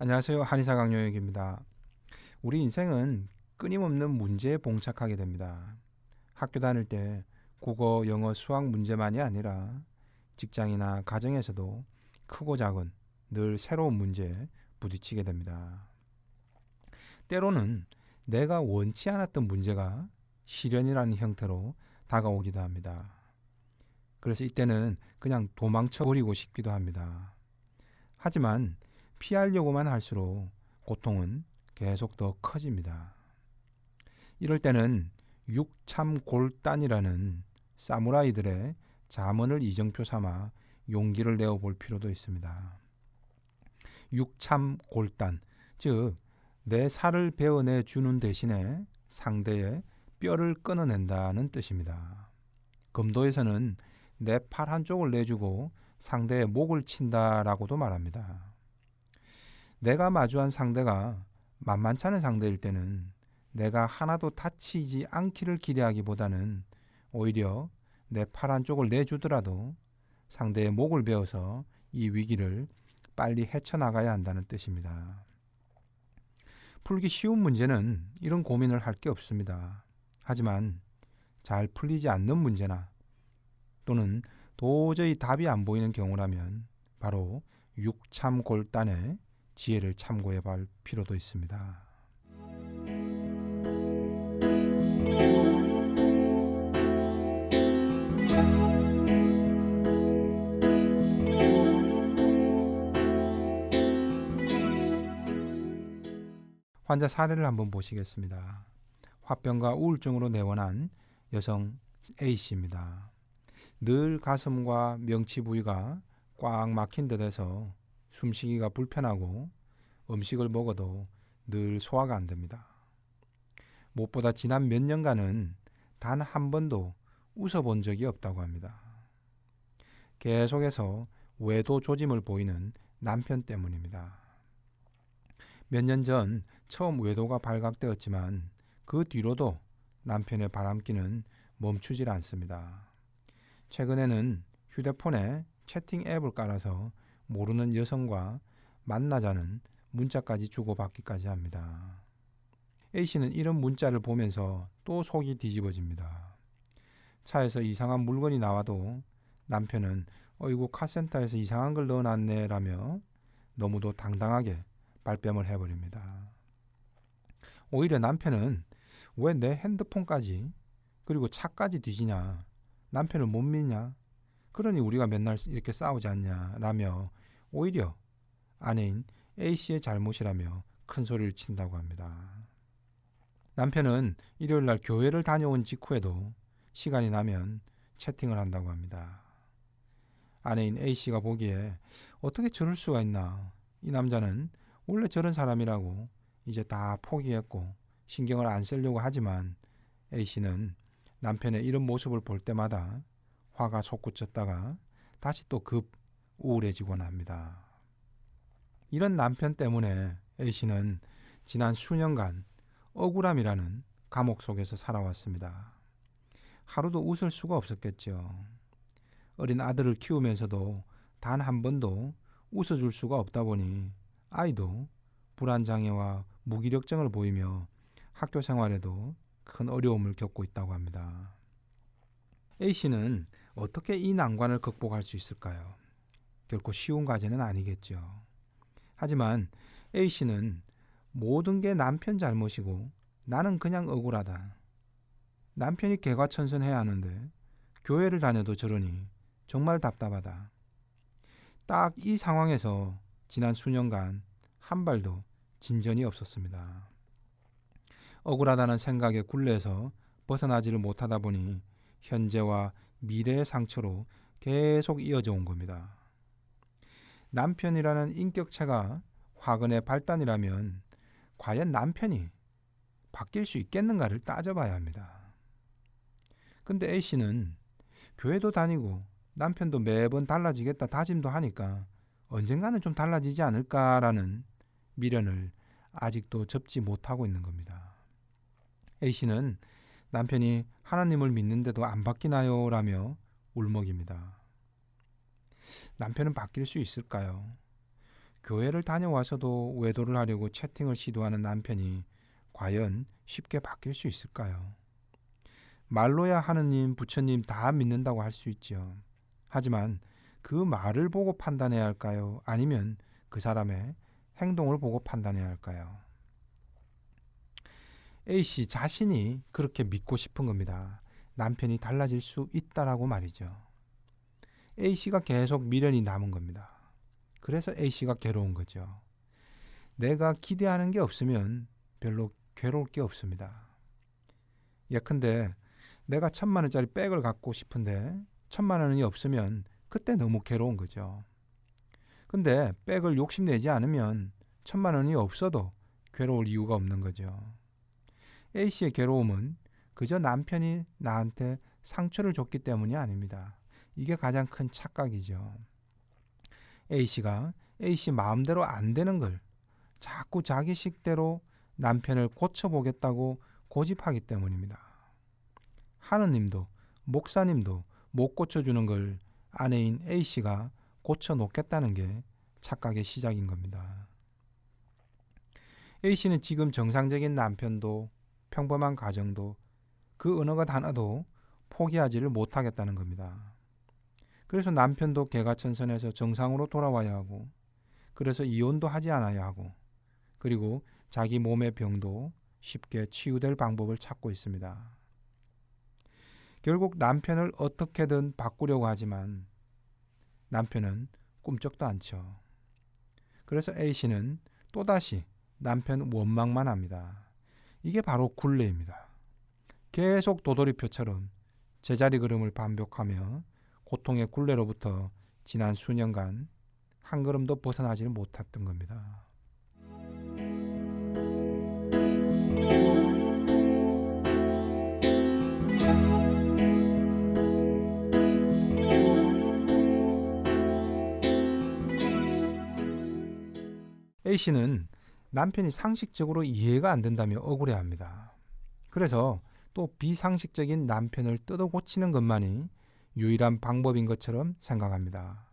안녕하세요. 한의사 강요혁입니다. 우리 인생은 끊임없는 문제에 봉착하게 됩니다. 학교 다닐 때 국어, 영어, 수학 문제만이 아니라 직장이나 가정에서도 크고 작은 늘 새로운 문제에 부딪히게 됩니다. 때로는 내가 원치 않았던 문제가 시련이라는 형태로 다가오기도 합니다. 그래서 이때는 그냥 도망쳐 버리고 싶기도 합니다. 하지만 피하려고만 할수록 고통은 계속 더 커집니다. 이럴 때는 육참골단이라는 사무라이들의 자문을 이정표 삼아 용기를 내어볼 필요도 있습니다. 육참골단, 즉 내 살을 베어내 주는 대신에 상대의 뼈를 끊어낸다는 뜻입니다. 검도에서는 내 팔 한쪽을 내주고 상대의 목을 친다라고도 말합니다. 내가 마주한 상대가 만만치 않은 상대일 때는 내가 하나도 다치지 않기를 기대하기보다는 오히려 내 팔 한쪽을 내주더라도 상대의 목을 베어서 이 위기를 빨리 헤쳐나가야 한다는 뜻입니다. 풀기 쉬운 문제는 이런 고민을 할 게 없습니다. 하지만 잘 풀리지 않는 문제나 또는 도저히 답이 안 보이는 경우라면 바로 육참골단의 지혜를 참고해 볼 필요도 있습니다. 환자 사례를 한번 보시겠습니다. 화병과 우울증으로 내원한 여성 A씨입니다. 늘 가슴과 명치 부위가 꽉 막힌 듯해서 숨쉬기가 불편하고 음식을 먹어도 늘 소화가 안 됩니다. 무엇보다 지난 몇 년간은 단 한 번도 웃어본 적이 없다고 합니다. 계속해서 외도 조짐을 보이는 남편 때문입니다. 몇 년 전 처음 외도가 발각되었지만 그 뒤로도 남편의 바람기는 멈추질 않습니다. 최근에는 휴대폰에 채팅 앱을 깔아서 모르는 여성과 만나자는 문자까지 주고받기까지 합니다. A씨는 이런 문자를 보면서 또 속이 뒤집어집니다. 차에서 이상한 물건이 나와도 남편은 어이구 카센터에서 이상한 걸 넣어놨네 라며 너무도 당당하게 발뺌을 해버립니다. 오히려 남편은 왜 내 핸드폰까지 그리고 차까지 뒤지냐, 남편을 못 믿냐, 그러니 우리가 맨날 이렇게 싸우지 않냐 라며 오히려 아내인 A씨의 잘못이라며 큰 소리를 친다고 합니다. 남편은 일요일날 교회를 다녀온 직후에도 시간이 나면 채팅을 한다고 합니다. 아내인 A씨가 보기에 어떻게 저럴 수가 있나, 이 남자는 원래 저런 사람이라고 이제 다 포기했고 신경을 안 쓰려고 하지만 A씨는 남편의 이런 모습을 볼 때마다 화가 솟구쳤다가 다시 또 급 우울해지곤 합니다. 이런 남편 때문에 A씨는 지난 수년간 억울함이라는 감옥 속에서 살아왔습니다. 하루도 웃을 수가 없었겠죠. 어린 아들을 키우면서도 단 한 번도 웃어줄 수가 없다 보니 아이도 불안장애와 무기력증을 보이며 학교 생활에도 큰 어려움을 겪고 있다고 합니다. A씨는 어떻게 이 난관을 극복할 수 있을까요? 결코 쉬운 과제는 아니겠죠. 하지만 A씨는 모든 게 남편 잘못이고 나는 그냥 억울하다. 남편이 개과천선해야 하는데 교회를 다녀도 저러니 정말 답답하다. 딱 이 상황에서 지난 수년간 한 발도 진전이 없었습니다. 억울하다는 생각에 굴레에서 벗어나지를 못하다 보니 현재와 미래의 상처로 계속 이어져 온 겁니다. 남편이라는 인격체가 화근의 발단이라면 과연 남편이 바뀔 수 있겠는가를 따져봐야 합니다. 근데 A씨는 교회도 다니고 남편도 매번 달라지겠다 다짐도 하니까 언젠가는 좀 달라지지 않을까라는 미련을 아직도 접지 못하고 있는 겁니다. A씨는 남편이 하나님을 믿는데도 안 바뀌나요? 라며 울먹입니다. 남편은 바뀔 수 있을까요? 교회를 다녀와서도 외도를 하려고 채팅을 시도하는 남편이 과연 쉽게 바뀔 수 있을까요? 말로야 하느님, 부처님 다 믿는다고 할 수 있죠. 하지만 그 말을 보고 판단해야 할까요? 아니면 그 사람의 행동을 보고 판단해야 할까요? A씨 자신이 그렇게 믿고 싶은 겁니다. 남편이 달라질 수 있다라고 말이죠. A씨가 계속 미련이 남은 겁니다. 그래서 A씨가 괴로운 거죠. 내가 기대하는 게 없으면 별로 괴로울 게 없습니다. 예컨대 내가 1,000만 원짜리 백을 갖고 싶은데 1,000만 원이 없으면 그때 너무 괴로운 거죠. 근데 백을 욕심내지 않으면 1,000만 원이 없어도 괴로울 이유가 없는 거죠. A씨의 괴로움은 그저 남편이 나한테 상처를 줬기 때문이 아닙니다. 이게 가장 큰 착각이죠. A씨가 A씨 마음대로 안 되는 걸 자꾸 자기 식대로 남편을 고쳐보겠다고 고집하기 때문입니다. 하느님도 목사님도 못 고쳐주는 걸 아내인 A씨가 고쳐놓겠다는 게 착각의 시작인 겁니다. A씨는 지금 정상적인 남편도 평범한 가정도 그 어느 것 하나도 포기하지를 못하겠다는 겁니다. 그래서 남편도 개가천선해서 정상으로 돌아와야 하고, 그래서 이혼도 하지 않아야 하고, 그리고 자기 몸의 병도 쉽게 치유될 방법을 찾고 있습니다. 결국 남편을 어떻게든 바꾸려고 하지만 남편은 꿈쩍도 않죠. 그래서 A씨는 또다시 남편 원망만 합니다. 이게 바로 굴레입니다. 계속 도돌이표처럼 제자리 걸음을 반복하며 고통의 굴레로부터 지난 수년간 한 걸음도 벗어나지를 못했던 겁니다. A씨는 남편이 상식적으로 이해가 안 된다며 억울해합니다. 그래서 또 비상식적인 남편을 뜯어 고치는 것만이 유일한 방법인 것처럼 생각합니다.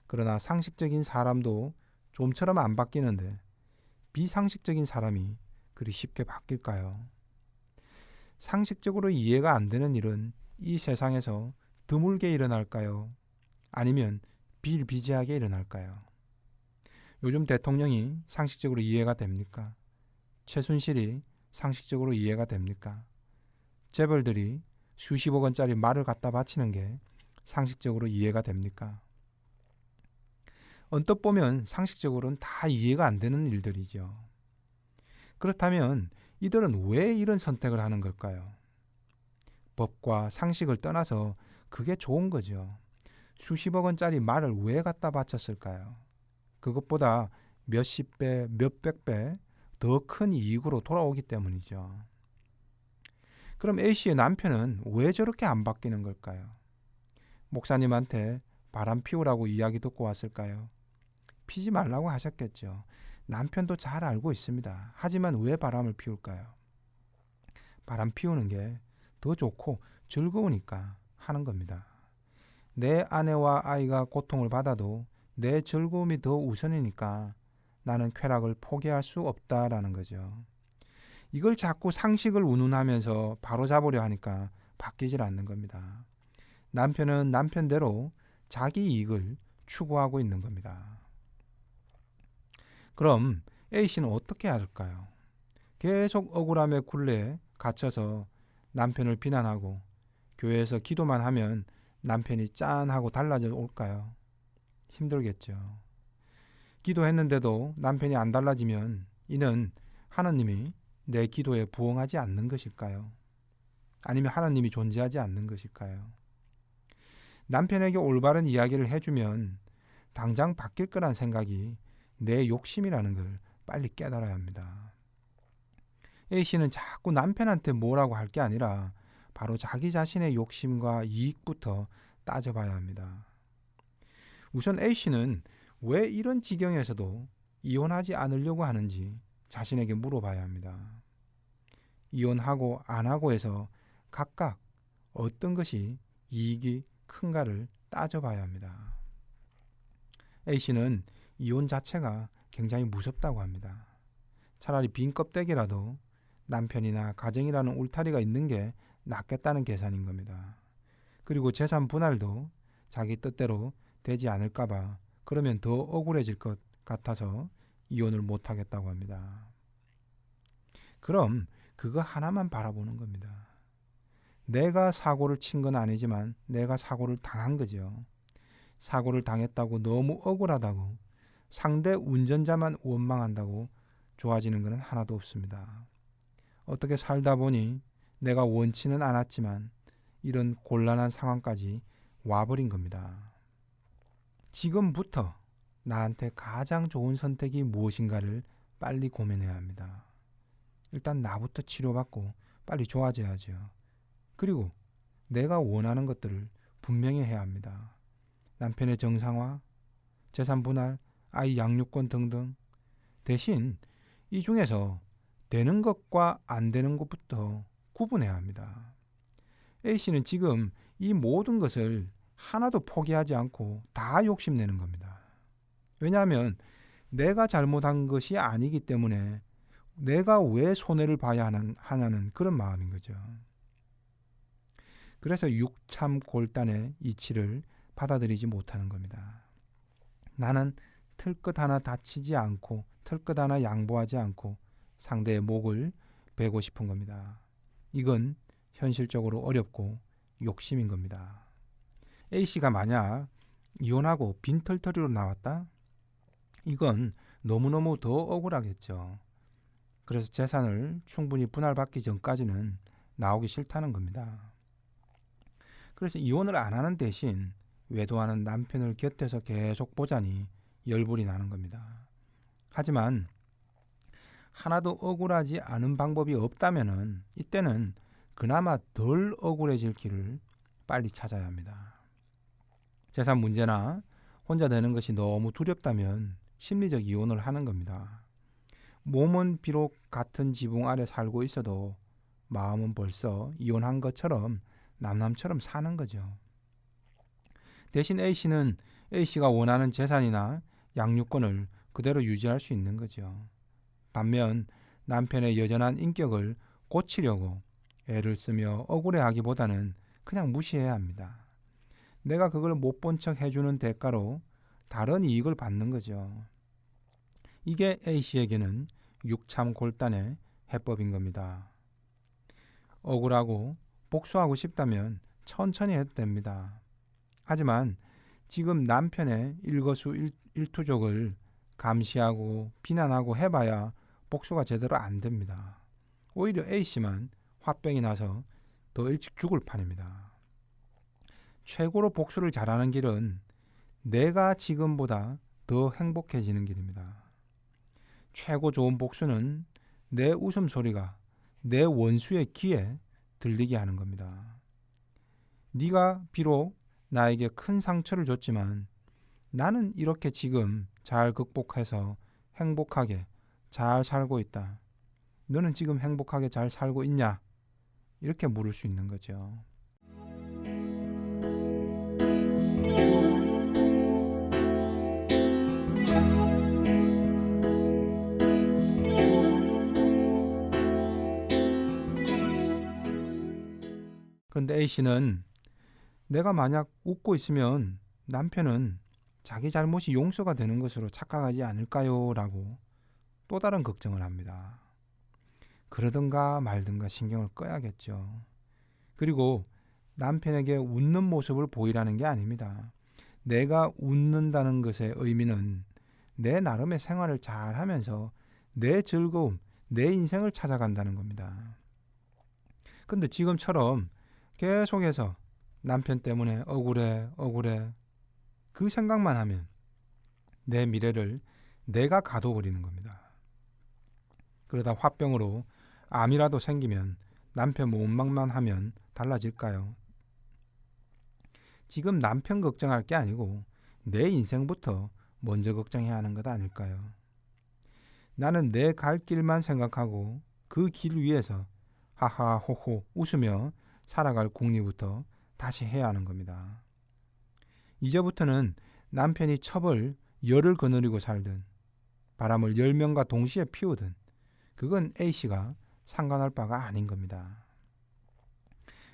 그러나 상식적인 사람도 좀처럼 안 바뀌는데 비상식적인 사람이 그리 쉽게 바뀔까요? 상식적으로 이해가 안 되는 일은 이 세상에서 드물게 일어날까요? 아니면 비일비재하게 일어날까요? 요즘 대통령이 상식적으로 이해가 됩니까? 최순실이 상식적으로 이해가 됩니까? 재벌들이 수십억 원짜리 말을 갖다 바치는 게 상식적으로 이해가 됩니까? 언뜻 보면 상식적으로는 다 이해가 안 되는 일들이죠. 그렇다면 이들은 왜 이런 선택을 하는 걸까요? 법과 상식을 떠나서 그게 좋은 거죠. 수십억 원짜리 말을 왜 갖다 바쳤을까요? 그것보다 몇십 배, 몇백 배 더 큰 이익으로 돌아오기 때문이죠. 그럼 A씨의 남편은 왜 저렇게 안 바뀌는 걸까요? 목사님한테 바람 피우라고 이야기 듣고 왔을까요? 피지 말라고 하셨겠죠. 남편도 잘 알고 있습니다. 하지만 왜 바람을 피울까요? 바람 피우는 게 더 좋고 즐거우니까 하는 겁니다. 내 아내와 아이가 고통을 받아도 내 즐거움이 더 우선이니까 나는 쾌락을 포기할 수 없다라는 거죠. 이걸 자꾸 상식을 운운하면서 바로잡으려 하니까 바뀌질 않는 겁니다. 남편은 남편대로 자기 이익을 추구하고 있는 겁니다. 그럼 A씨는 어떻게 할까요? 계속 억울함의 굴레에 갇혀서 남편을 비난하고 교회에서 기도만 하면 남편이 짠하고 달라져 올까요? 힘들겠죠. 기도했는데도 남편이 안 달라지면 이는 하나님이 내 기도에 부응하지 않는 것일까요? 아니면 하나님이 존재하지 않는 것일까요? 남편에게 올바른 이야기를 해주면 당장 바뀔 거란 생각이 내 욕심이라는 걸 빨리 깨달아야 합니다. A씨는 자꾸 남편한테 뭐라고 할 게 아니라 바로 자기 자신의 욕심과 이익부터 따져봐야 합니다. 우선 A씨는 왜 이런 지경에서도 이혼하지 않으려고 하는지 자신에게 물어봐야 합니다. 이혼하고 안 하고에서 각각 어떤 것이 이익이 큰가를 따져봐야 합니다. A씨는 이혼 자체가 굉장히 무섭다고 합니다. 차라리 빈 껍데기라도 남편이나 가정이라는 울타리가 있는 게 낫겠다는 계산인 겁니다. 그리고 재산 분할도 자기 뜻대로 되지 않을까봐 그러면 더 억울해질 것 같아서 이혼을 못하겠다고 합니다. 그럼 그거 하나만 바라보는 겁니다. 내가 사고를 친 건 아니지만 내가 사고를 당한 거죠. 사고를 당했다고 너무 억울하다고 상대 운전자만 원망한다고 좋아지는 것은 하나도 없습니다. 어떻게 살다 보니 내가 원치는 않았지만 이런 곤란한 상황까지 와버린 겁니다. 지금부터 나한테 가장 좋은 선택이 무엇인가를 빨리 고민해야 합니다. 일단 나부터 치료받고 빨리 좋아져야죠. 그리고 내가 원하는 것들을 분명히 해야 합니다. 남편의 정상화, 재산 분할, 아이 양육권 등등. 대신 이 중에서 되는 것과 안 되는 것부터 구분해야 합니다. A씨는 지금 이 모든 것을 하나도 포기하지 않고 다 욕심내는 겁니다. 왜냐하면 내가 잘못한 것이 아니기 때문에 내가 왜 손해를 봐야 하냐는 그런 마음인 거죠. 그래서 육참골단의 이치를 받아들이지 못하는 겁니다. 나는 틀끝 하나 다치지 않고 틀끝 하나 양보하지 않고 상대의 목을 베고 싶은 겁니다. 이건 현실적으로 어렵고 욕심인 겁니다. A씨가 만약 이혼하고 빈털터리로 나왔다? 이건 너무너무 더 억울하겠죠. 그래서 재산을 충분히 분할받기 전까지는 나오기 싫다는 겁니다. 그래서 이혼을 안 하는 대신 외도하는 남편을 곁에서 계속 보자니 열불이 나는 겁니다. 하지만 하나도 억울하지 않은 방법이 없다면은 이때는 그나마 덜 억울해질 길을 빨리 찾아야 합니다. 재산 문제나 혼자 되는 것이 너무 두렵다면 심리적 이혼을 하는 겁니다. 몸은 비록 같은 지붕 아래 살고 있어도 마음은 벌써 이혼한 것처럼 남남처럼 사는 거죠. 대신 A씨는 A씨가 원하는 재산이나 양육권을 그대로 유지할 수 있는 거죠. 반면 남편의 여전한 인격을 고치려고 애를 쓰며 억울해하기보다는 그냥 무시해야 합니다. 내가 그걸 못 본 척 해주는 대가로 다른 이익을 받는 거죠. 이게 A씨에게는 육참골단의 해법인 겁니다. 억울하고 복수하고 싶다면 천천히 해도 됩니다. 하지만 지금 남편의 일거수일투족을 감시하고 비난하고 해봐야 복수가 제대로 안 됩니다. 오히려 A씨만 화병이 나서 더 일찍 죽을 판입니다. 최고로 복수를 잘하는 길은 내가 지금보다 더 행복해지는 길입니다. 최고 좋은 복수는 내 웃음소리가 내 원수의 귀에 들리게 하는 겁니다. 네가 비록 나에게 큰 상처를 줬지만 나는 이렇게 지금 잘 극복해서 행복하게 잘 살고 있다. 너는 지금 행복하게 잘 살고 있냐? 이렇게 물을 수 있는 거죠. 그런데 A씨는 내가 만약 웃고 있으면 남편은 자기 잘못이 용서가 되는 것으로 착각하지 않을까요? 라고 또 다른 걱정을 합니다. 그러든가 말든가 신경을 꺼야겠죠. 그리고 남편에게 웃는 모습을 보이라는 게 아닙니다. 내가 웃는다는 것의 의미는 내 나름의 생활을 잘 하면서 내 즐거움, 내 인생을 찾아간다는 겁니다. 근데 지금처럼 계속해서 남편 때문에 억울해 그 생각만 하면 내 미래를 내가 가둬버리는 겁니다. 그러다 화병으로 암이라도 생기면 남편 원망만 하면 달라질까요? 지금 남편 걱정할 게 아니고 내 인생부터 먼저 걱정해야 하는 것 아닐까요? 나는 내 갈 길만 생각하고 그 길 위에서 하하호호 웃으며 살아갈 궁리부터 다시 해야 하는 겁니다. 이제부터는 남편이 첩을 열을 거느리고 살든 바람을 10명과 동시에 피우든 그건 A씨가 상관할 바가 아닌 겁니다.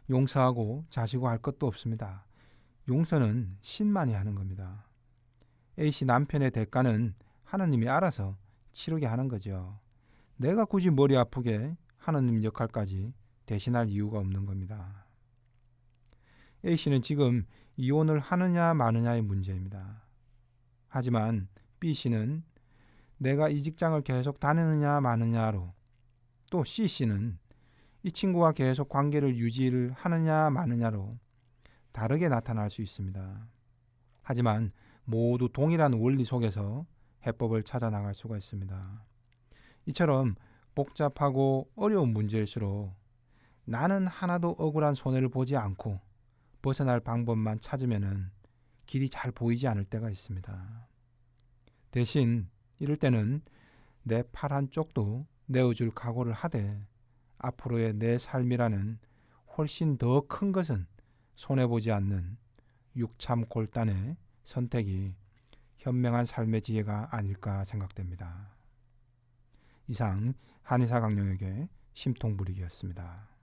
용서하고 자시고 할 것도 없습니다. 용서는 신만이 하는 겁니다. A씨 남편의 대가는 하나님이 알아서 치르게 하는 거죠. 내가 굳이 머리 아프게 하나님 역할까지 대신할 이유가 없는 겁니다. A씨는 지금 이혼을 하느냐 마느냐의 문제입니다. 하지만 B씨는 내가 이 직장을 계속 다니느냐 마느냐로, 또 C씨는 이 친구와 계속 관계를 유지를 하느냐 마느냐로 다르게 나타날 수 있습니다. 하지만 모두 동일한 원리 속에서 해법을 찾아 나갈 수가 있습니다. 이처럼 복잡하고 어려운 문제일수록 나는 하나도 억울한 손해를 보지 않고 벗어날 방법만 찾으면은 길이 잘 보이지 않을 때가 있습니다. 대신 이럴 때는 내 팔 한쪽도 내어줄 각오를 하되 앞으로의 내 삶이라는 훨씬 더 큰 것은 손해보지 않는 육참골단의 선택이 현명한 삶의 지혜가 아닐까 생각됩니다. 이상 한의사 강령에게 심통부리기였습니다.